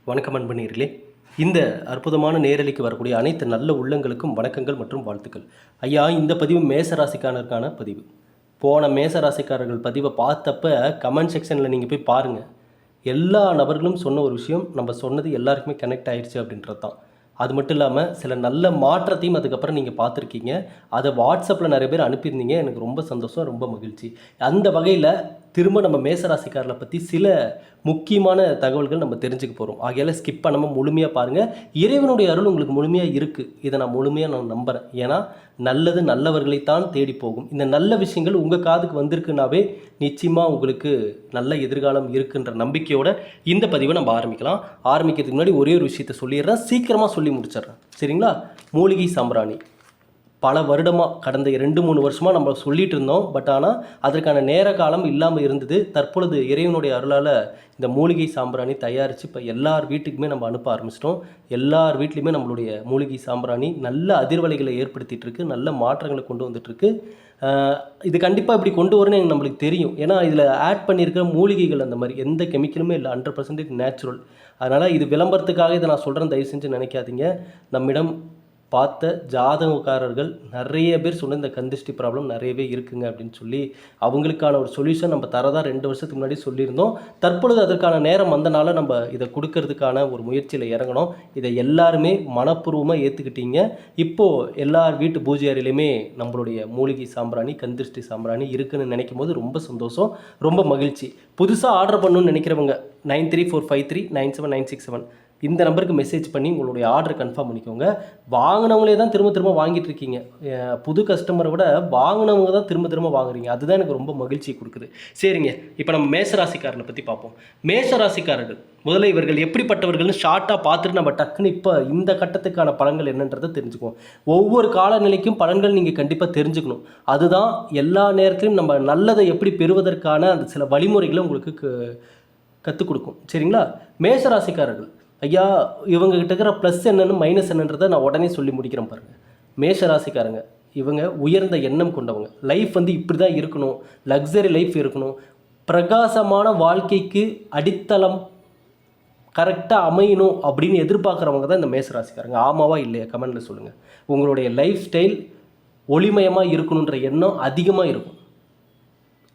வணக்கம் அன்பனீர்களே. இந்த அற்புதமான நேரலைக்கு வரக்கூடிய அனைத்து நல்ல உள்ளங்களுக்கும் வணக்கங்கள் மற்றும் வாழ்த்துக்கள். ஐயா, இந்த பதிவு மேசராசிக்காரருக்கான பதிவு. போன மேசராசிக்காரர்கள் பதிவை பார்த்தப்ப கமெண்ட் செக்ஷனில் நீங்கள் போய் பாருங்கள். எல்லா நபர்களும் சொன்ன ஒரு விஷயம், நம்ம சொன்னது எல்லாருக்குமே கனெக்ட் ஆயிடுச்சு அப்படின்றது தான். அது மட்டும் இல்லாமல் சில நல்ல மாற்றத்தையும் அதுக்கப்புறம் நீங்கள் பார்த்துருக்கீங்க. அதை வாட்ஸ்அப்பில் நிறைய பேர் அனுப்பியிருந்தீங்க. எனக்கு ரொம்ப சந்தோஷம், ரொம்ப மகிழ்ச்சி. அந்த வகையில் திரும்ப நம்ம மேசராசிக்காரர்களை பற்றி சில முக்கியமான தகவல்கள் நம்ம தெரிஞ்சுக்க போகிறோம். ஆகையால் ஸ்கிப் பண்ணாமல் முழுமையாக பாருங்கள். இறைவனுடைய அருள் உங்களுக்கு முழுமையாக இருக்குது. இதை நான் முழுமையாக நம்புகிறேன். ஏன்னா நல்லது நல்லவர்களைத்தான் தேடி போகும். இந்த நல்ல விஷயங்கள் உங்கள் காதுக்கு வந்திருக்குனாவே நிச்சயமாக உங்களுக்கு நல்ல எதிர்காலம் இருக்குன்ற நம்பிக்கையோட இந்த பதிவை நம்ம ஆரம்பிக்கலாம். ஆரம்பிக்கிறதுக்கு முன்னாடி ஒரே ஒரு விஷயத்தை சொல்லிடுறேன், சீக்கிரமாக சொல்லி முடிச்சிடுறேன். சரிங்களா? மூலிகை சாம்பிராணி பல வருடமாக, கடந்த 2-3 வருஷமாக நம்ம சொல்லிகிட்டு இருந்தோம். பட் ஆனால் அதற்கான நேர காலம் இல்லாமல் இருந்தது. தற்பொழுது இறைவனுடைய அருளால் இந்த மூலிகை சாம்பிராணி தயாரித்து இப்போ எல்லார் வீட்டுக்குமே நம்ம அனுப்ப ஆரம்பிச்சிட்டோம். எல்லார் வீட்லேயுமே நம்மளுடைய மூலிகை சாம்பிராணி நல்ல அதிர்வலைகளை ஏற்படுத்திகிட்டு இருக்கு, நல்ல மாற்றங்களை கொண்டு வந்துட்டுருக்கு. இது கண்டிப்பாக இப்படி கொண்டு வரணும்னு நம்மளுக்கு தெரியும். ஏன்னா இதில் ஆட் பண்ணியிருக்கிற மூலிகைகள் அந்த மாதிரி எந்த கெமிக்கலுமே இல்லை, 100% நேச்சுரல். அதனால் இது விளம்பரத்துக்காக இதை நான் சொல்கிறேன், தயவு செஞ்சு நினைக்காதீங்க. நம்மிடம் பார்த்த ஜாதகக்காரர்கள் நிறைய பேர் சொன்ன இந்த கந்திஷ்டி ப்ராப்ளம் நிறையவே இருக்குங்க அப்படின்னு சொல்லி அவங்களுக்கான ஒரு சொல்யூஷன் நம்ம தரதாக 2 வருஷத்துக்கு முன்னாடி சொல்லியிருந்தோம். தற்பொழுது அதற்கான நேரம் வந்தனால நம்ம இதை கொடுக்கறதுக்கான ஒரு முயற்சியில் இறங்கணும். இதை எல்லாருமே மனப்பூர்வமாக ஏற்றுக்கிட்டீங்க. இப்போது எல்லார் வீட்டு பூஜை அறையிலையுமே நம்மளுடைய மூலிகை சாம்பிராணி, கந்திஷ்டி சாம்பிராணி இருக்குதுன்னு நினைக்கும் போது ரொம்ப சந்தோஷம், ரொம்ப மகிழ்ச்சி. புதுசாக ஆர்டர் பண்ணணும்னு நினைக்கிறவங்க 9345397967 இந்த நம்பருக்கு மெசேஜ் பண்ணி உங்களுடைய ஆர்டர் கன்ஃபார்ம் பண்ணிக்கோங்க. வாங்கினவங்களே தான் திரும்ப திரும்ப வாங்கிட்டு இருக்கீங்க. புது கஸ்டமரை விட வாங்கினவங்க தான் திரும்ப திரும்ப வாங்குறீங்க. அதுதான் எனக்கு ரொம்ப மகிழ்ச்சி கொடுக்குது. சரிங்க, இப்போ நம்ம மேசராசிக்காரனை பற்றி பார்ப்போம். மேசராசிக்காரர்கள் முதல்ல இவர்கள் எப்படிப்பட்டவர்கள்னு ஷார்ட்டாக பார்த்துட்டு நம்ம டக்குன்னு இப்போ இந்த கட்டத்துக்கான பலன்கள் என்னன்றதை தெரிஞ்சுக்குவோம். ஒவ்வொரு காலநிலைக்கும் பலன்கள் நீங்கள் கண்டிப்பாக தெரிஞ்சுக்கணும். அதுதான் எல்லா நேரத்திலையும் நம்ம நல்லதை எப்படி பெறுவதற்கான அந்த சில வழிமுறைகளை உங்களுக்கு கற்றுக் கொடுக்கும். சரிங்களா? மேசராசிக்காரர்கள் ஐயா, இவங்ககிட்ட இருக்கிற ப்ளஸ் என்னன்னு மைனஸ் என்னன்றதை நான் உடனே சொல்லி முடிக்கிறேன் பாருங்கள். மேஷராசிக்காரங்க இவங்க உயர்ந்த எண்ணம் கொண்டவங்க. லைஃப் இப்படி தான் இருக்கணும், லக்ஸரி லைஃப் இருக்கணும், பிரகாசமான வாழ்க்கைக்கு அடித்தளம் கரெக்டாக அமையணும் அப்படின்னு எதிர்பார்க்குறவங்க தான் இந்த மேஷராசிக்காரங்க. ஆமாவா இல்லையா? கமெண்டில் சொல்லுங்கள். உங்களுடைய லைஃப் ஸ்டைல் ஒளிமயமாக இருக்கணுன்ற எண்ணம் அதிகமாக இருக்கும்.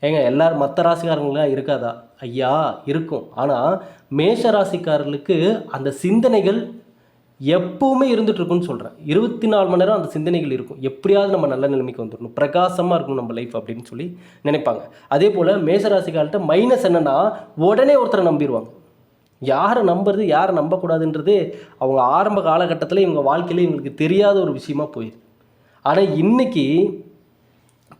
ஏங்க எல்லாரும் மற்ற ராசிக்காரங்களாம் இருக்காதா? ஐயா இருக்கும். ஆனால் மேஷ ராசிக்காரர்களுக்கு அந்த சிந்தனைகள் எப்பவுமே இருந்துகிட்ருக்குன்னு சொல்கிறேன். 24 மணி நேரம் அந்த சிந்தனைகள் இருக்கும். எப்படியாவது நம்ம நல்ல நிலைமைக்கு வந்துடணும், பிரகாசமாக இருக்கணும் நம்ம லைஃப் அப்படின்னு சொல்லி நினைப்பாங்க. அதே போல் மேஷராசிக்கார்கிட்ட மைனஸ் என்னென்னா, உடனே ஒருத்தரை நம்பிடுவாங்க. யாரை நம்புறது யாரை நம்பக்கூடாதுன்றது அவங்க ஆரம்ப காலகட்டத்தில் இவங்க வாழ்க்கையில் இவங்களுக்கு தெரியாத ஒரு விஷயமா போயிடுது. ஆனால் இன்றைக்கி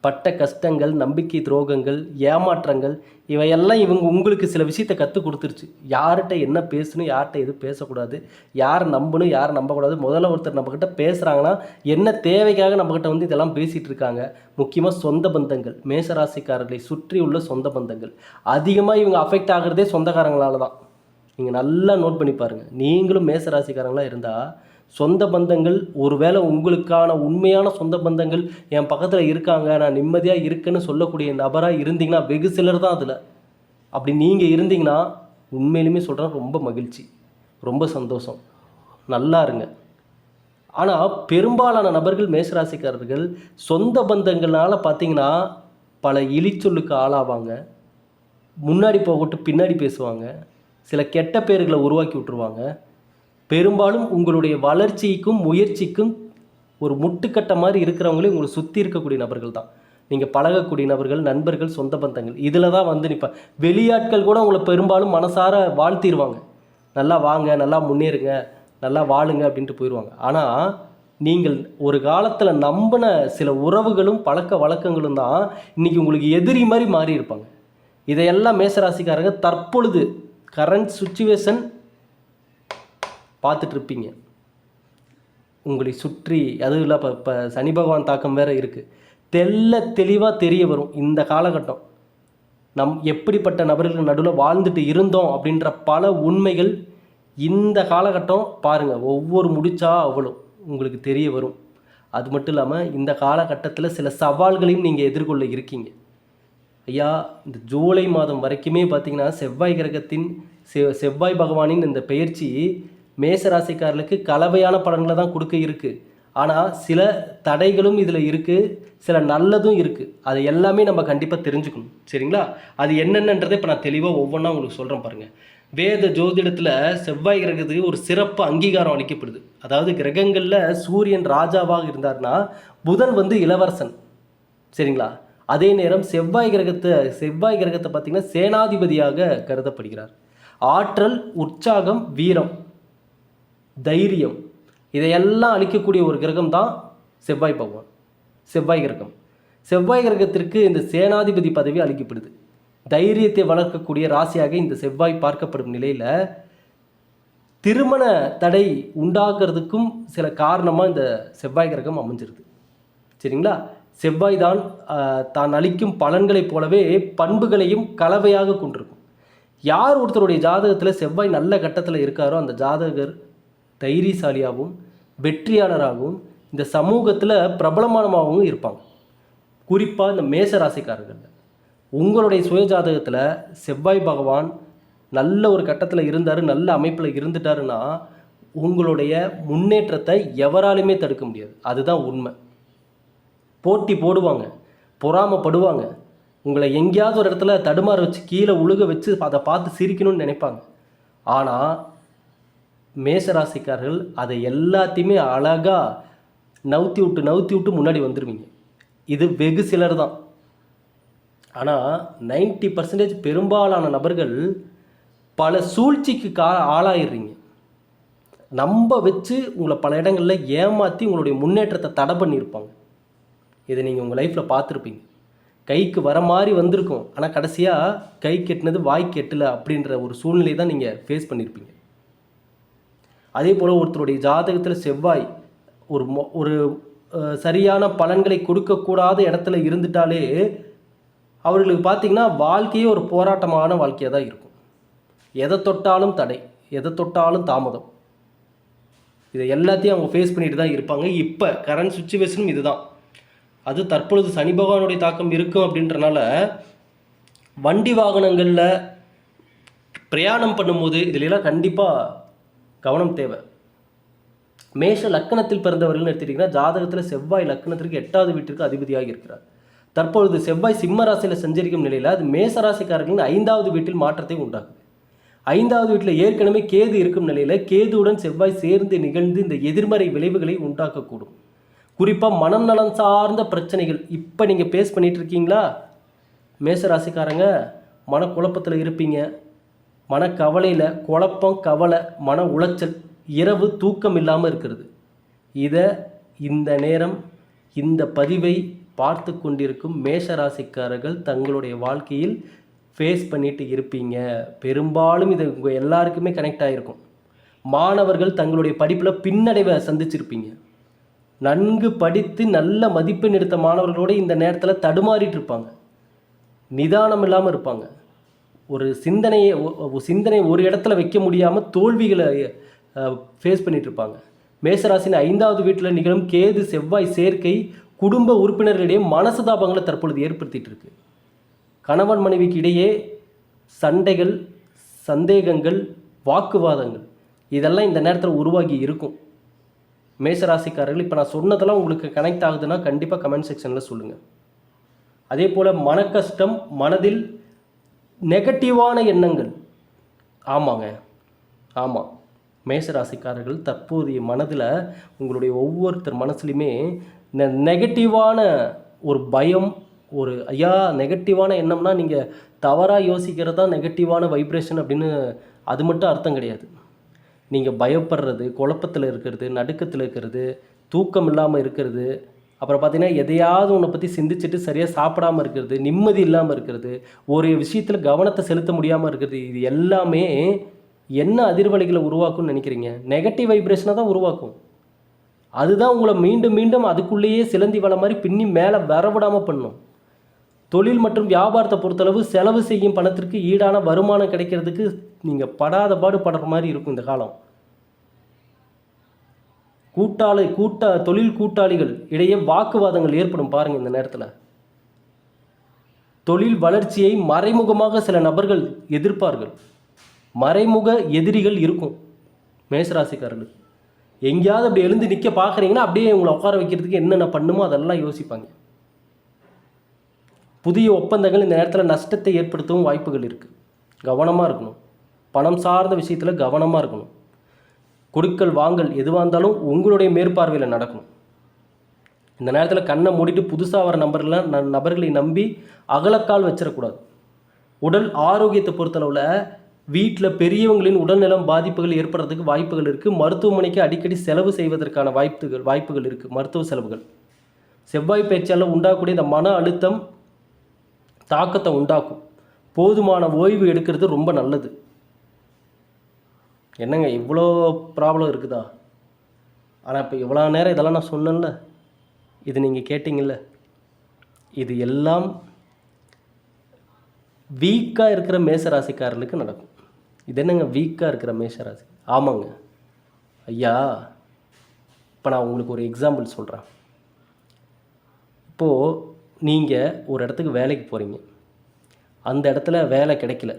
பட்ட கஷ்டங்கள், நம்பிக்கை துரோகங்கள், ஏமாற்றங்கள் இவையெல்லாம் உங்களுக்கு சில விஷயத்தை கற்றுக் கொடுத்துருச்சு. யார்கிட்ட என்ன பேசணும், யார்கிட்ட எது பேசக்கூடாது, யாரை நம்பணும், யாரை நம்பக்கூடாது. முதல்ல ஒருத்தர் நம்மக்கிட்ட பேசுகிறாங்கன்னா என்ன தேவைக்காக நம்மக்கிட்ட இதெல்லாம் பேசிகிட்டு இருக்காங்க. முக்கியமாக சொந்த பந்தங்கள், மேசராசிக்காரர்களை சுற்றி உள்ள சொந்த பந்தங்கள் அதிகமாக இவங்க அஃபெக்ட் ஆகிறதே சொந்தக்காரங்களால தான். நீங்கள் நல்லா நோட் பண்ணி பாருங்கள். நீங்களும் மேசராசிக்காரங்களாக இருந்தால் சொந்த பந்தங்கள், ஒருவேளை உங்களுக்கான உண்மையான சொந்த பந்தங்கள் என் பக்கத்தில் இருக்காங்க, நான் நிம்மதியாக இருக்குன்னு சொல்லக்கூடிய நபராக இருந்தீங்கன்னா வெகு சிலர் தான் அதில். அப்படி நீங்கள் இருந்தீங்கன்னா உண்மையிலுமே சொல்கிறேன், ரொம்ப மகிழ்ச்சி, ரொம்ப சந்தோஷம், நல்லா இருங்க. ஆனால் பெரும்பாலான நபர்கள் மேசராசிக்காரர்கள் சொந்த பந்தங்கள்னால பார்த்தீங்கன்னா பல இழிச்சொல்லுக்கு ஆளாவாங்க, முன்னாடி போகட்டு பின்னாடி பேசுவாங்க, சில கெட்ட பேர்களை உருவாக்கி விட்டுருவாங்க. பெரும்பாலும் உங்களுடைய வளர்ச்சிக்கும் முயற்சிக்கும் ஒரு முட்டுக்கட்டை மாதிரி இருக்கிறவங்களே உங்களை சுற்றி இருக்கக்கூடிய நபர்கள் தான். நீங்கள் பழகக்கூடிய நபர்கள், நண்பர்கள், சொந்த பந்தங்கள் இதில் தான் நிற்ப வெளியாட்கள் கூட உங்களை பெரும்பாலும் மனசார வாழ்த்திடுவாங்க. நல்லா வாங்க, நல்லா முன்னேறுங்க, நல்லா வாழுங்க அப்படின்ட்டு போயிடுவாங்க. ஆனால் நீங்கள் ஒரு காலத்தில் நம்பின சில உறவுகளும் பழக்க வழக்கங்களும் தான் இன்றைக்கி உங்களுக்கு எதிரி மாதிரி மாறி இருப்பாங்க. இதையெல்லாம் மேசராசிக்காரங்க தற்பொழுது கரண்ட் சுச்சுவேஷன் பார்த்துட்ருப்பீங்க. உங்களை சுற்றி அதுவும் இல்லை, இப்போ சனி பகவான் தாக்கம் வேறு இருக்குது. தெளிவாக தெரிய வரும் இந்த காலகட்டம். எப்படிப்பட்ட நபர்கள் நடுவில் வாழ்ந்துட்டு இருந்தோம் அப்படின்ற பல உண்மைகள் இந்த காலகட்டம் பாருங்கள், ஒவ்வொரு முடிச்சா அவ்வளோ உங்களுக்கு தெரிய வரும். அது மட்டும் இல்லாமல் இந்த காலகட்டத்தில் சில சவால்களையும் நீங்கள் எதிர்கொள்ள இருக்கீங்க. ஐயா, இந்த ஜூலை மாதம் வரைக்குமே பார்த்திங்கன்னா செவ்வாய் கிரகத்தின் செவ்வாய் பகவானின் இந்த பெயர்ச்சி மேசராசிக்காரர்களுக்கு கலவையான பலன்களை தான் கொடுக்க இருக்குது. ஆனால் சில தடைகளும் இதில் இருக்குது, சில நல்லதும் இருக்குது. அது எல்லாமே நம்ம கண்டிப்பாக தெரிஞ்சுக்கணும். சரிங்களா? அது என்னென்னன்றதை இப்போ நான் தெளிவாக ஒவ்வொன்றா உங்களுக்கு சொல்கிறேன் பாருங்கள். வேத ஜோதிடத்தில் செவ்வாய் கிரகத்துக்கு ஒரு சிறப்பு அங்கீகாரம் அளிக்கப்படுது. அதாவது கிரகங்களில் சூரியன் ராஜாவாக இருந்தார்னா புதன் இளவரசன். சரிங்களா? அதே நேரம் செவ்வாய் கிரகத்தை பார்த்திங்கன்னா சேனாதிபதியாக கருதப்படுகிறார். ஆற்றல், உற்சாகம், வீரம், தைரியம் இதையெல்லாம் அளிக்கக்கூடிய ஒரு கிரகம் தான் செவ்வாய் பகவான், செவ்வாய் கிரகம். செவ்வாய் கிரகத்திற்கு இந்த சேனாதிபதி பதவி அளிக்கப்படுது. தைரியத்தை வளர்க்கக்கூடிய ராசியாக இந்த செவ்வாய் பார்க்கப்படும் நிலையில் திருமண தடை உண்டாகிறதுக்கும் சில காரணமாக இந்த செவ்வாய் கிரகம் அமைஞ்சிருது. சரிங்களா? செவ்வாய் தான் அளிக்கும் பலன்களைப் போலவே பண்புகளையும் கலவையாக கொண்டிருக்கும். யார் ஒருத்தருடைய ஜாதகத்தில் செவ்வாய் நல்ல கட்டத்தில் இருக்காரோ அந்த ஜாதகர் தைரியசாலியாகவும் வெற்றியாளராகவும் இந்த சமூகத்தில் பிரபலமானமாகவும் இருப்பாங்க. குறிப்பாக இந்த மேச ராசிக்காரர்கள் உங்களுடைய சுயஜாதகத்தில் செவ்வாய் பகவான் நல்ல ஒரு கட்டத்தில் இருந்தார், நல்ல அமைப்பில் இருந்துட்டாருன்னா உங்களுடைய முன்னேற்றத்தை எவராலுமே தடுக்க முடியாது. அதுதான் உண்மை. போட்டி போடுவாங்க, பொறாமப்படுவாங்க, உங்களை எங்கேயாவது ஒரு இடத்துல தடுமாற வச்சு கீழே உழுக வச்சு அதை பார்த்து சிரிக்கணும்னு நினைப்பாங்க. ஆனால் மேசராசிக்காரர்கள் அதை எல்லாத்தையுமே அழகாக நவுத்தி விட்டு முன்னாடி வந்துடுவீங்க. இது வெகு சிலர் தான். ஆனால் 90% பெரும்பாலான நபர்கள் பல சூழ்ச்சிக்கு ஆளாயிடுறீங்க. நம்ப வச்சு உங்களை பல இடங்களில் ஏமாற்றி உங்களுடைய முன்னேற்றத்தை தடை பண்ணியிருப்பாங்க. இதை நீங்கள் உங்கள் லைஃப்பில் பார்த்துருப்பீங்க. கைக்கு வர மாதிரி வந்திருக்கும், ஆனால் கடைசியாக கை கெட்டினது வாய் கெட்டலை அப்படின்ற ஒரு சூழ்நிலை தான் நீங்கள் ஃபேஸ் பண்ணியிருப்பீங்க. அதே போல் ஒருத்தருடைய ஜாதகத்தில் செவ்வாய் ஒரு சரியான பலன்களை கொடுக்கக்கூடாத இடத்துல இருந்துட்டாலே அவர்களுக்கு பார்த்திங்கன்னா வாழ்க்கையே ஒரு போராட்டமான வாழ்க்கையாக தான் இருக்கும். எதை தொட்டாலும் தடை, எதை தொட்டாலும் தாமதம், இதை எல்லாத்தையும் அவங்க ஃபேஸ் பண்ணிட்டு தான் இருப்பாங்க. இப்போ கரண்ட் சுச்சுவேஷனும் இதுதான். அது தற்பொழுது சனி பகவானுடைய தாக்கம் இருக்கும் அப்படின்றனால வண்டி வாகனங்களில் பிரயாணம் பண்ணும்போது இதிலெல்லாம் கண்டிப்பாக கவனம் தேவை. மேஷ லக்கணத்தில் பிறந்தவர்கள் எடுத்துக்கிட்டிங்கன்னா ஜாதகத்தில் செவ்வாய் லக்கணத்திற்கு 8வது வீட்டிற்கு அதிபதியாக இருக்கிறார். தற்பொழுது செவ்வாய் சிம்ம ராசியில் சஞ்சரிக்கும் நிலையில் அது மேசராசிக்காரர்களின் 5வது வீட்டில் மாற்றத்தை உண்டாகுது. 5வது வீட்டில் ஏற்கனவே கேது இருக்கும் நிலையில் கேதுவுடன் செவ்வாய் சேர்ந்து நிகழ்ந்து இந்த எதிர்மறை விளைவுகளை உண்டாக்கக்கூடும். குறிப்பாக மனம் நலம் சார்ந்த பிரச்சனைகள் இப்போ நீங்கள் ஃபேஸ் பண்ணிகிட்டு இருக்கீங்களா? மேசராசிக்காரங்க மனக்குழப்பத்தில் இருப்பீங்க. மனக்கவலையில் குழப்பம், கவலை, மன உளைச்சல், இரவு தூக்கம் இல்லாமல் இருக்கிறது. இந்த நேரம் இந்த பதிவை பார்த்து கொண்டிருக்கும் மேஷராசிக்காரர்கள் தங்களுடைய வாழ்க்கையில் ஃபேஸ் பண்ணிட்டு இருப்பீங்க. பெரும்பாலும் இது உங்கள் எல்லாருக்குமே கனெக்ட் ஆகிருக்கும். மாணவர்கள் தங்களுடைய படிப்பில் பின்னடைவை சந்திச்சிருப்பீங்க. நன்கு படித்து நல்ல மதிப்பெண் எடுத்த மாணவர்களோடு இந்த நேரத்தில் தடுமாறிட்டு இருப்பாங்க, நிதானம் இல்லாமல் இருப்பாங்க. ஒரு சிந்தனை ஒரு இடத்துல வைக்க முடியாமல் தோல்விகளை ஃபேஸ் பண்ணிட்டு இருப்பாங்க. மேசராசின் 5வது வீட்டில் நிகழும் கேது செவ்வாய் சேர்க்கை குடும்ப உறுப்பினர்களிடையே மனசதாபங்களை தற்பொழுது ஏற்படுத்திட்டு இருக்கு. கணவன் மனைவிக்கு இடையே சண்டைகள், சந்தேகங்கள், வாக்குவாதங்கள் இதெல்லாம் இந்த நேரத்தில் உருவாகி இருக்கும். மேசராசிக்காரர்கள் இப்போ நான் சொன்னதெல்லாம் உங்களுக்கு கனெக்ட் ஆகுதுன்னா கண்டிப்பாக கமெண்ட் செக்ஷனில் சொல்லுங்கள். அதே போல் மனக்கஷ்டம், மனதில் நெகட்டிவான எண்ணங்கள். ஆமாம் மேசராசிக்காரர்கள் தற்போதைய மனதில் உங்களுடைய ஒவ்வொருத்தர் மனசுலையுமே நெகட்டிவான ஒரு பயம், ஒரு நெகட்டிவான எண்ணம்னா நீங்கள் தவறாக யோசிக்கிறது தான் நெகட்டிவான வைப்ரேஷன் அப்படின்னு அது மட்டும் அர்த்தம் கிடையாது. நீங்கள் பயப்படுறது, குழப்பத்தில் இருக்கிறது, நடுக்கத்தில் இருக்கிறது, தூக்கம் இல்லாமல் இருக்கிறது, அப்புறம் பார்த்திங்கன்னா எதையாவது ஒன்றை பற்றி சிந்திச்சுட்டு சரியாக சாப்பிடாமல் இருக்கிறது, நிம்மதி இல்லாமல் இருக்கிறது, ஒரு விஷயத்தில் கவனத்தை செலுத்த முடியாமல் இருக்கிறது, இது எல்லாமே என்ன அதிர்வலைகளை உருவாக்கும்னு நினைக்கிறீங்க? நெகட்டிவ் வைப்ரேஷனை தான் உருவாக்கும். அதுதான் உங்களை மீண்டும் மீண்டும் அதுக்குள்ளேயே சிலந்தி வலை மாதிரி பின்னி மேலே வரவிடாமல் பண்ணும். தொழில் மற்றும் வியாபாரத்தை பொறுத்தளவு செலவு செய்யும் பணத்திற்கு ஈடான வருமானம் கிடைக்கிறதுக்கு நீங்கள் படாத பாடுபடுற மாதிரி இருக்கும் இந்த காலம். தொழில் கூட்டாளிகள் இடையே வாக்குவாதங்கள் ஏற்படும் பாருங்கள். இந்த நேரத்தில் தொழில் வளர்ச்சியை மறைமுகமாக சில நபர்கள் எதிர்ப்பார்கள். மறைமுக எதிரிகள் இருக்கும் மேஷராசிக்காரர்களுக்கு. எங்கேயாவது அப்படி எழுந்து நிற்க பார்க்குறீங்கன்னா அப்படியே உங்களை உட்கார வைக்கிறதுக்கு என்னென்ன பண்ணுமோ அதெல்லாம் யோசிப்பாங்க. புதிய ஒப்பந்தங்கள் இந்த நேரத்தில் நஷ்டத்தை ஏற்படுத்தவும் வாய்ப்புகள் இருக்குது. கவனமாக இருக்கணும். பணம் சார்ந்த விஷயத்தில் கவனமாக இருக்கணும். கொடுக்கல் வாங்கல் எதுவாக இருந்தாலும் உங்களுடைய மேற்பார்வையில் நடக்கணும். இந்த நேரத்தில் கண்ணை மூடிட்டு புதுசாக வர நபர்களை நம்பி அகலக்கால் வச்சிடக்கூடாது. உடல் ஆரோக்கியத்தை பொறுத்தளவில் வீட்டில் பெரியவங்களின் உடல்நலம் பாதிப்புகள் ஏற்படுறதுக்கு வாய்ப்புகள் இருக்குது. மருத்துவமனைக்கு அடிக்கடி செலவு செய்வதற்கான வாய்ப்புகள் இருக்குது. மருத்துவ செலவுகள் செவ்வாய் பேச்சால் உண்டாகக்கூடிய இந்த மன அழுத்தம் தாக்கத்தை உண்டாக்கும். போதுமான ஓய்வு எடுக்கிறது ரொம்ப நல்லது. என்னங்க இவ்வளோ ப்ராப்ளம் இருக்குதா? ஆனால் இப்போ இவ்வளோ நேரம் இதெல்லாம் நான் சொன்னேன்ல, இது நீங்கள் கேட்டிங்கல்ல, இது எல்லாம் வீக்காக இருக்கிற மேஷராசிக்காரர்களுக்கு நடக்கும். இது என்னங்க வீக்காக இருக்கிற மேஷராசி? ஆமாங்க ஐயா. இப்போ நான் உங்களுக்கு ஒரு எக்ஸாம்பிள் சொல்கிறேன். இப்போது நீங்கள் ஒரு இடத்துக்கு வேலைக்கு போகிறீங்க. அந்த இடத்துல வேலை கிடைக்கல.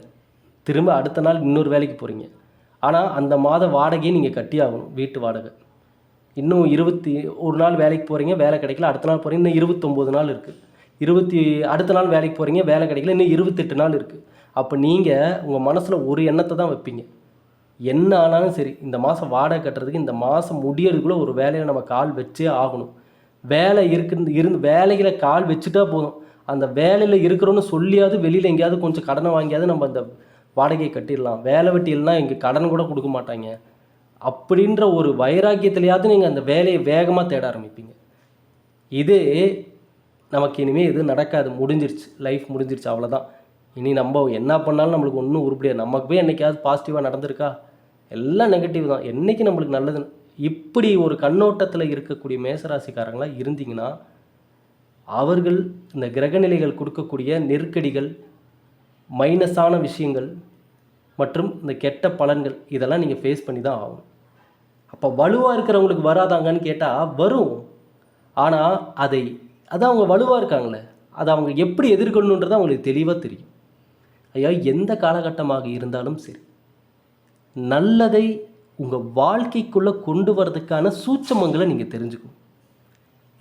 திரும்ப அடுத்த நாள் இன்னொரு வேலைக்கு போகிறீங்க. ஆனால் அந்த மாத வாடகையை நீங்கள் கட்டி ஆகணும். வீட்டு வாடகை. இன்னும் 21 நாள் வேலைக்கு போகிறீங்க, வேலை கிடைக்கல. அடுத்த நாள் போகிறீங்க, இன்னும் 29 நாள் இருக்குது. அடுத்த நாள் வேலைக்கு போகிறீங்க, வேலை கிடைக்கல, இன்னும் 28 நாள் இருக்குது. அப்போ நீங்கள் உங்கள் மனசில் ஒரு எண்ணத்தை தான் வைப்பீங்க. என்ன ஆனாலும் சரி, இந்த மாதம் வாடகை கட்டுறதுக்கு இந்த மாதம் முடியறதுக்குள்ளே ஒரு வேலையில் நம்ம கால் வச்சே ஆகணும். வேலை இருந்து வேலையில் கால் வச்சுட்டா போதும். அந்த வேலையில் இருக்கிறோன்னு சொல்லியாவது வெளியில் எங்கேயாவது கொஞ்சம் கடனை வாங்கியாவது நம்ம அந்த வாடகையை கட்டிடலாம். வேலை வெட்டி இல்லைனா இங்கே கடன் கூட கொடுக்க மாட்டாங்க அப்படின்ற ஒரு வைராக்கியத்திலையாவது நீங்கள் அந்த வேலையை வேகமாக தேட ஆரம்பிப்பீங்க. இது நமக்கு இனிமேல் எதுவும் நடக்காது. முடிஞ்சிருச்சு, லைஃப் முடிஞ்சிருச்சு, அவ்வளோதான். இனி நம்ம என்ன பண்ணாலும் நம்மளுக்கு ஒன்றும் உருப்படியாது. நமக்கு போய் என்றைக்காவது பாசிட்டிவாக நடந்திருக்கா? எல்லாம் நெகட்டிவ் தான். என்றைக்கு நம்மளுக்கு நல்லது? இப்படி ஒரு கண்ணோட்டத்தில் இருக்கக்கூடிய மேஷராசிக்காரங்களாக இருந்தீங்கன்னா அவர்கள் இந்த கிரகநிலைகள் கொடுக்கக்கூடிய நெருக்கடிகள், மைனஸான விஷயங்கள் மற்றும் இந்த கெட்ட பலன்கள் இதெல்லாம் நீங்கள் ஃபேஸ் பண்ணி தான் ஆகணும். அப்போ வலுவாக இருக்கிறவங்களுக்கு வராதாங்கன்னு கேட்டால் வரும். ஆனால் அது அவங்க வலுவாக இருக்காங்களே, அதை அவங்க எப்படி எதிர்கொள்ளணுன்றது அவங்களுக்கு தெளிவாக தெரியும். ஐயா, எந்த காலகட்டமாக இருந்தாலும் சரி, நல்லதை உங்கள் வாழ்க்கைக்குள்ளே கொண்டு வரதுக்கான சூட்சமங்களை நீங்கள் தெரிஞ்சுக்கணும்.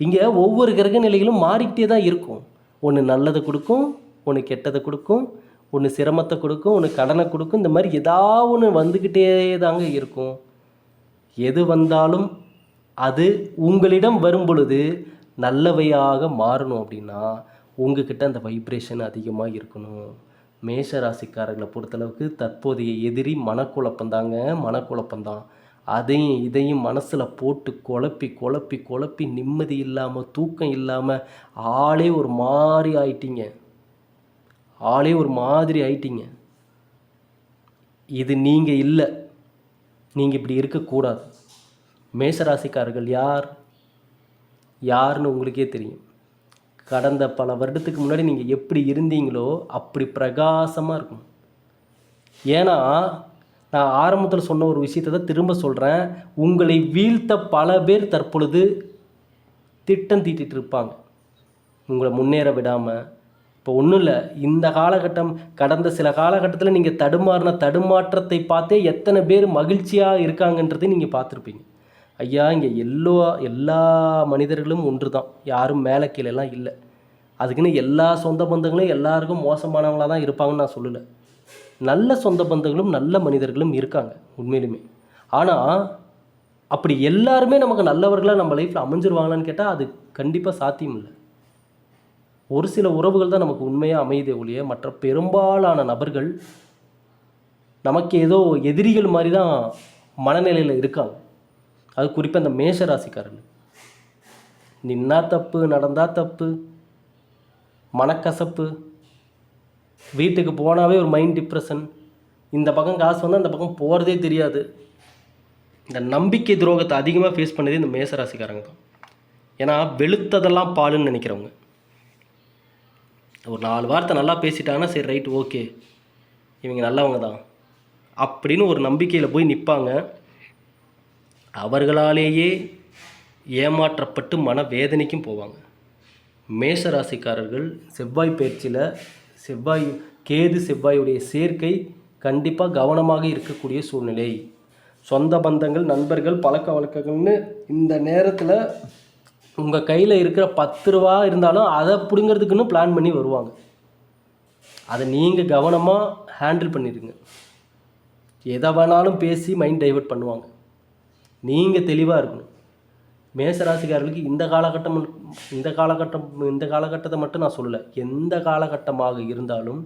இங்கே ஒவ்வொரு கிரக நிலைகளும் மாறிக்கிட்டே தான் இருக்கும். ஒன்று நல்லதை கொடுக்கும், ஒன்று கெட்டதை கொடுக்கும், ஒன்று சிரமத்தை கொடுக்கும், ஒன்று கடனை கொடுக்கும். இந்த மாதிரி ஏதாவது ஒன்று வந்துக்கிட்டே தாங்க இருக்கும். எது வந்தாலும் அது உங்களிடம் வரும் பொழுது நல்லவையாக மாறணும் அப்படின்னா உங்ககிட்ட அந்த வைப்ரேஷன் அதிகமாக இருக்கணும். மேஷ ராசிக்காரர்களை பொறுத்தளவுக்கு தற்போதைய எதிரி மனக்குழப்பந்தான். அதையும் இதையும் மனசில் போட்டு குழப்பி நிம்மதி இல்லாமல், தூக்கம் இல்லாமல் ஆளே ஒரு மாதிரி ஆயிட்டீங்க. இது நீங்கள் இல்லை. நீங்கள் இப்படி இருக்கக்கூடாது. மேஷராசிக்காரர்கள் யாருன்னு உங்களுக்கே தெரியும். கடந்த பல வருடத்துக்கு முன்னாடி நீங்கள் எப்படி இருந்தீங்களோ அப்படி பிரகாசமாக இருக்கணும். ஏன்னா நான் ஆரம்பத்தில் சொன்ன ஒரு விஷயத்தை தான் திரும்ப சொல்கிறேன். உங்களை வீழ்த்த பல பேர் தற்பொழுது திட்டம் தீட்டிட்டு இருப்பாங்க, உங்களை முன்னேற விடாமல். இப்போ ஒன்றும் இல்லை, இந்த காலகட்டம் கடந்த சில காலகட்டத்தில் நீங்கள் தடுமாற்றத்தை பார்த்தே எத்தனை பேர் மகிழ்ச்சியாக இருக்காங்கன்றதை நீங்கள் பார்த்துருப்பீங்க. ஐயா, இங்கே எல்லா மனிதர்களும் ஒன்று தான். யாரும் மேலே கீழெல்லாம் இல்லை. அதுக்குன்னு எல்லா சொந்த பந்தங்களும் எல்லாருக்கும் மோசமானவங்களாக தான் இருப்பாங்கன்னு நான் சொல்லலை. நல்ல சொந்த பந்தங்களும் நல்ல மனிதர்களும் இருக்காங்க உண்மையிலுமே. ஆனால் அப்படி எல்லாருமே நமக்கு நல்லவர்களாக நம்ம லைஃப்பில் அமைஞ்சிருவாங்களான்னு கேட்டால் அது கண்டிப்பாக சாத்தியம் இல்லை. ஒரு சில உறவுகள் தான் நமக்கு உண்மையாக அமையுதே ஒழிய மற்ற பெரும்பாலான நபர்கள் நமக்கு ஏதோ எதிரிகள் மாதிரி தான் மனநிலையில் இருக்காங்க. அது குறிப்பாக இந்த மேஷ ராசிக்காரர்கள். நின்னா தப்பு, நடந்தா தப்பு, மனக்கசப்பு, வீட்டுக்கு போனாவே ஒரு மைண்ட் டிப்ரெஷன், இந்த பக்கம் காசு வந்தால் அந்த பக்கம் போகிறதே தெரியாது. இந்த நம்பிக்கை துரோகத்தை அதிகமாக ஃபேஸ் பண்ணதே இந்த மேஷ ராசிக்காரங்க தான். ஏன்னா வெளுத்ததெல்லாம் பாலுன்னு நினைக்கிறவங்க. ஒரு 4 வார்த்தை நல்லா பேசிட்டாங்கன்னா சரி, ரைட், ஓகே, இவங்க நல்லவங்க தான் அப்படின்னு ஒரு நம்பிக்கையில் போய் நிற்பாங்க. அவர்களாலேயே ஏமாற்றப்பட்டு மனவேதனைக்கும் போவாங்க. மேஷராசிக்காரர்கள் செவ்வாய் பயிற்சியில் செவ்வாயுடைய சேர்க்கை கண்டிப்பாக கவனமாக இருக்கக்கூடிய சூழ்நிலை. சொந்த பந்தங்கள், நண்பர்கள், பழக்க வழக்கங்கள்னு இந்த நேரத்தில் உங்கள் கையில் இருக்கிற 10 ரூபா இருந்தாலும் அதை பிடுங்கிறதுக்குன்னு பிளான் பண்ணி வருவாங்க. அதை நீங்கள் கவனமாக ஹேண்டில் பண்ணிடுங்க. எதை வேணாலும் பேசி மைண்ட் டைவர்ட் பண்ணுவாங்க. நீங்கள் தெளிவாக இருக்கணும். மேசராசிக்காரர்களுக்கு இந்த காலகட்டத்தை மட்டும் நான் சொல்லலை, எந்த காலகட்டமாக இருந்தாலும்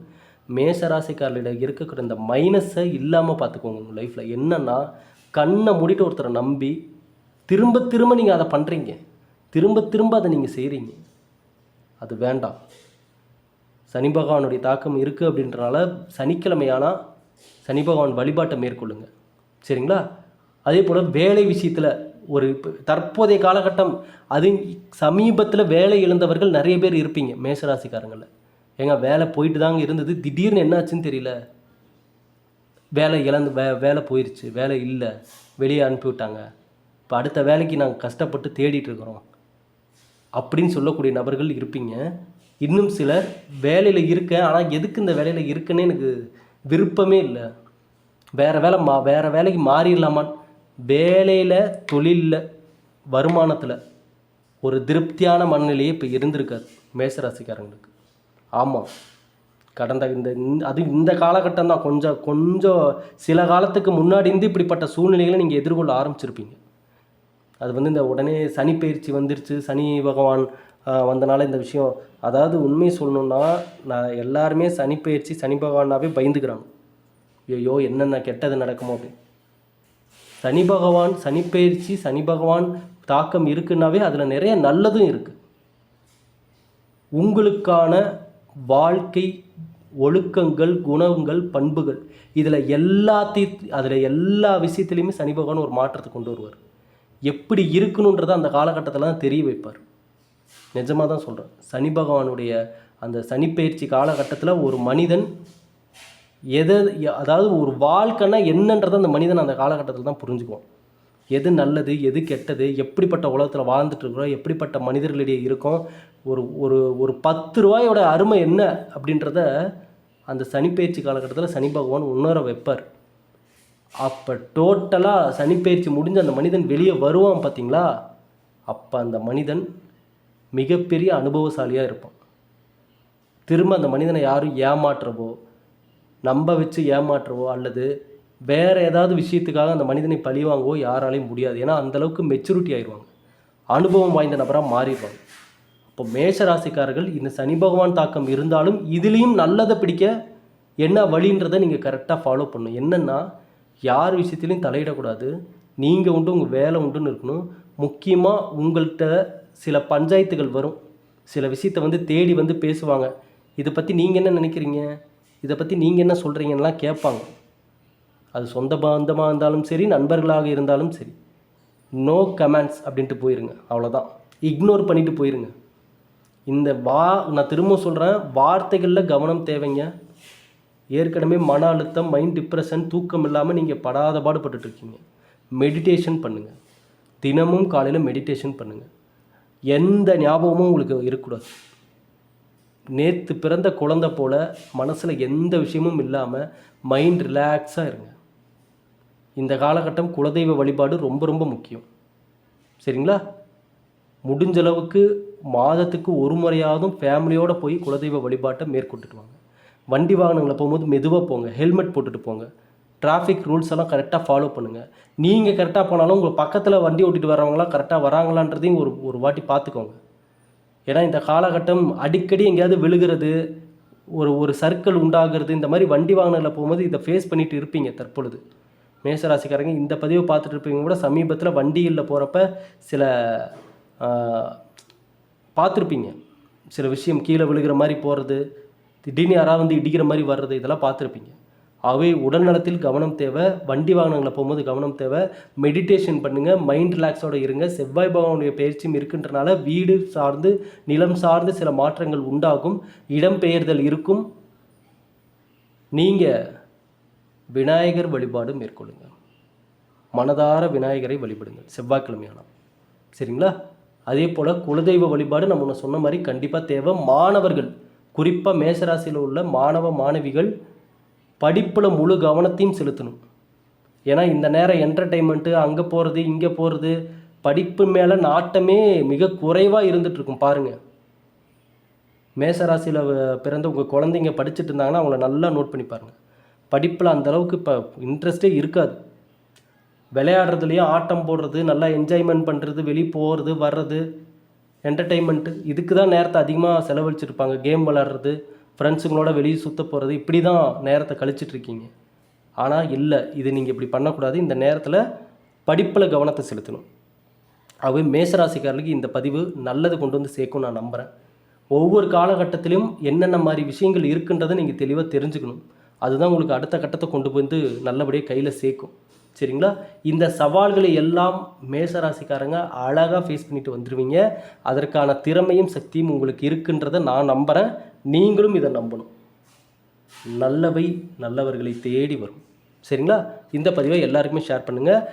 மேசராசிக்காரர்களிடம் இருக்கக்கூடிய இந்த மைனஸை இல்லாமல் பார்த்துக்கோங்க. உங்கள் லைஃப்பில் என்னென்னா, கண்ணை மூடிட்டு ஒருத்தரை நம்பி திரும்ப திரும்ப நீங்கள் அதை பண்ணுறீங்க, திரும்ப திரும்ப அதை நீங்கள் செய்கிறீங்க. அது வேண்டாம். சனி பகவானுடைய தாக்கம் இருக்குது அப்படின்றனால சனிக்கிழமையானால் சனி பகவான் வழிபாட்டை மேற்கொள்ளுங்க. சரிங்களா? அதே போல் வேலை விஷயத்தில் ஒரு தற்போதைய காலகட்டம், அது சமீபத்தில் வேலை இழந்தவர்கள் நிறைய பேர் இருப்பீங்க மேசராசிக்காரங்களில். ஏங்க வேலை போயிட்டு தாங்க இருந்தது, திடீர்னு என்னாச்சுன்னு தெரியல, வேலை இழந்து வேலை போயிடுச்சு, வேலை இல்லை, வெளியே அனுப்பிவிட்டாங்க, இப்போ அடுத்த வேலைக்கு நாங்கள் கஷ்டப்பட்டு தேடிட்டு இருக்கிறோம் அப்படின்னு சொல்லக்கூடிய நபர்கள் இருப்பீங்க. இன்னும் சிலர் வேலையில் இருக்கேன், ஆனால் எதுக்கு இந்த வேலையில் இருக்குன்னு எனக்கு விருப்பமே இல்லை, வேறு வேலைக்கு மாறிடலாமான்னு, வேலையில், தொழிலில், வருமானத்தில் ஒரு திருப்தியான மனநிலையே இப்போ இருந்திருக்காது மேசராசிக்காரங்களுக்கு. ஆமாம், கடந்த இந்த காலகட்டம் தான் கொஞ்சம் சில காலத்துக்கு முன்னாடி இருந்து இப்படிப்பட்ட சூழ்நிலைகளை நீங்கள் எதிர்கொள்ள ஆரம்பிச்சிருப்பீங்க. அது இந்த உடனே சனி பயிற்சி வந்துருச்சு, சனி பகவான் வந்தனால இந்த விஷயம், அதாவது உண்மையை சொல்லணுன்னா, நான் எல்லாருமே சனி பயிற்சி சனி பகவானாவே பயந்துக்கிறாங்க. ஐயோ என்னென்ன கெட்டது நடக்குமோ அப்படின்னு. சனி பகவான் சனி பயிற்சி சனி பகவான் தாக்கம் இருக்குன்னாவே அதில் நிறைய நல்லதும் இருக்குது. உங்களுக்கான வாழ்க்கை ஒழுக்கங்கள், குணங்கள், பண்புகள், அதில் எல்லா விஷயத்துலையுமே சனி பகவான் ஒரு மாற்றத்தை கொண்டு வருவார். எப்படி இருக்கணுன்றதை அந்த காலகட்டத்தில் தான் தெரிய வைப்பார். நிஜமாக தான் சொல்கிறேன். சனி பகவானுடைய அந்த சனிப்பெயர்ச்சி காலகட்டத்தில் ஒரு மனிதன் அதாவது ஒரு வாழ்க்கைன்னா என்னன்றதை அந்த மனிதன் அந்த காலகட்டத்தில் தான் புரிஞ்சுக்குவான். எது நல்லது, எது கெட்டது, எப்படிப்பட்ட உலகத்தில் வாழ்ந்துட்டுருக்குறோம், எப்படிப்பட்ட மனிதர்களிடையே இருக்கோம், ஒரு 10 ரூபாயோட அருமை என்ன அப்படின்றத அந்த சனிப்பெயர்ச்சி காலகட்டத்தில் சனி பகவான் உணர வைப்பார். அப்போ டோட்டலாக சனிப்பெயர்ச்சி முடிஞ்சு அந்த மனிதன் வெளியே வருவான் பார்த்தீங்களா, அப்போ அந்த மனிதன் மிகப்பெரிய அனுபவசாலியாக இருப்பான். திரும்ப அந்த மனிதனை யாரும் ஏமாற்றவோ, நம்ப வச்சு ஏமாற்றவோ, அல்லது வேறு ஏதாவது விஷயத்துக்காக அந்த மனிதனை பழிவாங்கவோ யாராலையும் முடியாது. ஏன்னா அந்தளவுக்கு மெச்சூரிட்டி ஆயிடுவாங்க, அனுபவம் வாய்ந்த நபராக மாறிடுவாங்க. இப்போ மேஷராசிக்காரர்கள் இந்த சனி பகவான் தாக்கம் இருந்தாலும் இதுலேயும் நல்லதை பிடிக்க என்ன வழின்றதை நீங்கள் கரெக்டாக ஃபாலோ பண்ணணும். என்னென்னா, யார் விஷயத்துலையும் தலையிடக்கூடாது, நீங்கள் உண்டு உங்கள் வேலை உண்டுன்னு இருக்கணும். முக்கியமாக உங்கள்கிட்ட சில பஞ்சாயத்துகள் வரும், சில விஷயத்தை தேடி பேசுவாங்க. இதை பற்றி நீங்கள் என்ன நினைக்கிறீங்க, இதை பற்றி நீங்கள் என்ன சொல்கிறீங்கன்னெலாம் கேட்பாங்க. அது சொந்த பந்தமாக இருந்தாலும் சரி, நண்பர்களாக இருந்தாலும் சரி, நோ கமெண்ட்ஸ் அப்படின்ட்டு போயிருங்க. அவ்வளோதான், இக்னோர் பண்ணிவிட்டு போயிருங்க. நான் திரும்ப சொல்கிறேன், வார்த்தைகளில் கவனம் தேவைங்க. ஏற்கனவே மன அழுத்தம், மைண்ட் டிப்ரெஷன், தூக்கம் இல்லாமல் நீங்கள் படாத பாடுபட்டுருக்கீங்க. மெடிடேஷன் பண்ணுங்கள், தினமும் காலையில் மெடிடேஷன் பண்ணுங்கள். எந்த ஞாபகமும் உங்களுக்கு இருக்கக்கூடாது. நேற்று பிறந்த குழந்தை போல் மனசில் எந்த விஷயமும் இல்லாமல் மைண்ட் ரிலாக்ஸாக இருங்க. இந்த காலகட்டம் குலதெய்வ வழிபாடு ரொம்ப ரொம்ப முக்கியம். சரிங்களா? முடிஞ்சளவுக்கு மாதத்துக்கு ஒரு முறையாவதும் ஃபேமிலியோடு போய் குலதெய்வ வழிபாட்டை மேற்கொண்டுட்டு வாங்க. வண்டி வாகனங்களை போகும்போது மெதுவாக போங்க, ஹெல்மெட் போட்டுட்டு போங்க, டிராஃபிக் ரூல்ஸ் எல்லாம் கரெக்டாக ஃபாலோ பண்ணுங்கள். நீங்கள் கரெக்டாக போனாலும் உங்கள் பக்கத்தில் வண்டி ஓட்டிகிட்டு வரவங்களாம் கரெக்டாக வராங்களான்றதையும் ஒரு வாட்டி பார்த்துக்கோங்க. ஏன்னா இந்த காலகட்டம் அடிக்கடி எங்கேயாவது விழுகிறது, ஒரு சர்க்கிள் உண்டாகிறது, இந்த மாதிரி வண்டி வாகனங்களில் போகும்போது இதை ஃபேஸ் பண்ணிட்டு இருப்பீங்க. தற்பொழுது மேஷராசிக்காரங்க இந்த பதிவை பார்த்துட்டு இருப்பீங்க கூட. சமீபத்தில் வண்டிகளில் போகிறப்ப சில பார்த்துருப்பீங்க, சில விஷயம் கீழே விழுகிற மாதிரி போகிறது, திடீர்னு யாராவது இடிக்கிற மாதிரி வர்றது, இதெல்லாம் பார்த்துருப்பீங்க. ஆகவே உடல்நலத்தில் கவனம் தேவை, வண்டி வாகனங்களை போகும்போது கவனம் தேவை. மெடிடேஷன் பண்ணுங்கள், மைண்ட் ரிலாக்ஸோடு இருங்க. செவ்வாய் பகவானுடைய பயிற்சியும் இருக்கின்றனால வீடு சார்ந்து, நிலம் சார்ந்து சில மாற்றங்கள் உண்டாகும், இடம்பெயர்தல் இருக்கும். நீங்கள் விநாயகர் வழிபாடு மேற்கொள்ளுங்க, மனதார விநாயகரை வழிபடுங்கள் செவ்வாய்க்கிழமையான. சரிங்களா? அதே போல் குலதெய்வ வழிபாடு நம்ம சொன்ன மாதிரி கண்டிப்பாக தேவை. மாணவர்கள், குறிப்பாக மேஷராசியில் உள்ள மாணவ மாணவிகள் படிப்பில் முழு கவனத்தையும் செலுத்தணும். ஏன்னா இந்த நேரம் என்டர்டெயின்மெண்ட்டு, அங்கே போகிறது இங்கே போகிறது, படிப்பு மேலே நாட்டமே மிக குறைவாக இருந்துகிட்ருக்கும் பாருங்கள். மேசராசியில் பிறந்த உங்கள் குழந்தைங்க படிச்சுட்டு இருந்தாங்கன்னா அவங்கள நல்லா நோட் பண்ணி பாருங்கள். படிப்பில் அந்தளவுக்கு இப்போ இன்ட்ரெஸ்ட்டே இருக்காது. விளையாடுறதுலையும் ஆட்டம் போடுறது, நல்லா என்ஜாய்மெண்ட் பண்ணுறது, வெளியே போகிறது வர்றது, என்டர்டெயின்மெண்ட்டு, இதுக்கு தான் நேரத்தை அதிகமாக செலவழிச்சிருப்பாங்க. கேம் விளாட்றது, ஃப்ரெண்ட்ஸுங்களோட வெளியே சுற்ற போகிறது, இப்படி தான் நேரத்தை கழிச்சிட்ருக்கீங்க. ஆனால் இல்லை, இது நீங்கள் இப்படி பண்ணக்கூடாது. இந்த நேரத்தில் படிப்பில் கவனத்தை செலுத்தணும். மேசராசிக்காரர்களுக்கு இந்த பதிவு நல்லது கொண்டு வந்து சேர்க்கும் நான் நம்புகிறேன். ஒவ்வொரு காலகட்டத்திலும் என்னென்ன மாதிரி விஷயங்கள் இருக்குன்றதை நீங்கள் தெளிவாக தெரிஞ்சுக்கணும். அதுதான் உங்களுக்கு அடுத்த கட்டத்தை கொண்டு வந்து நல்லபடியாக கையில் சேர்க்கும். சரிங்களா? இந்த சவால்களை எல்லாம் மேசராசிக்காரங்க அழகாக ஃபேஸ் பண்ணிட்டு வந்துடுவீங்க. அதற்கான திறமையும் சக்தியும் உங்களுக்கு இருக்குன்றதை நான் நம்புகிறேன். நீங்களும் இதை நம்பணும். நல்லவை நல்லவர்களை தேடி வரும். சரிங்களா? இந்த பதிவை எல்லாருக்குமே ஷேர் பண்ணுங்கள்.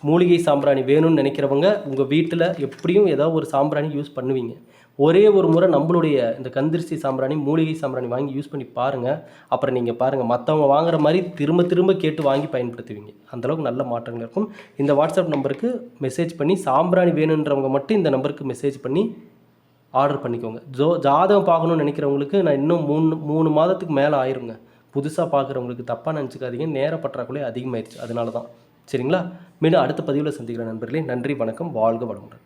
மூலிகை சாம்பிராணி வேணும்னு நினைக்கிறவங்க உங்கள் வீட்டில் எப்படியும் ஏதாவது ஒரு சாம்பிராணி யூஸ் பண்ணுவீங்க. ஒரே ஒரு முறை நம்மளுடைய இந்த கந்திருஷ்டி சாம்பிராணி, மூலிகை சாம்பிராணி வாங்கி யூஸ் பண்ணி பாருங்கள். அப்புறம் நீங்கள் பாருங்கள், மற்றவங்க வாங்குற மாதிரி திரும்ப திரும்ப கேட்டு வாங்கி பயன்படுத்துவீங்க. அந்தளவுக்கு நல்ல மாற்றங்கள் இருக்கும். இந்த வாட்ஸ்அப் நம்பருக்கு மெசேஜ் பண்ணி சாம்பிராணி வேணுன்றவங்க மட்டும் இந்த நம்பருக்கு மெசேஜ் பண்ணி ஆர்டர் பண்ணிக்கோங்க. ஜாதகம் பார்க்கணுன்னு நினைக்கிறவங்களுக்கு நான் இன்னும் 3 மாதத்துக்கு மேலே ஆயிருங்க. புதுசாக பார்க்குறவங்களுக்கு தப்பாக நினச்சிக்காதீங்க. நேர பற்றாக்குறை அதிகமாகிடுச்சு, அதனால தான். சரிங்களா? மீண்டும் அடுத்த பதிவில் சந்திக்கிறேன் நண்பர்களே. நன்றி, வணக்கம், வாழ்க வளமுடன்.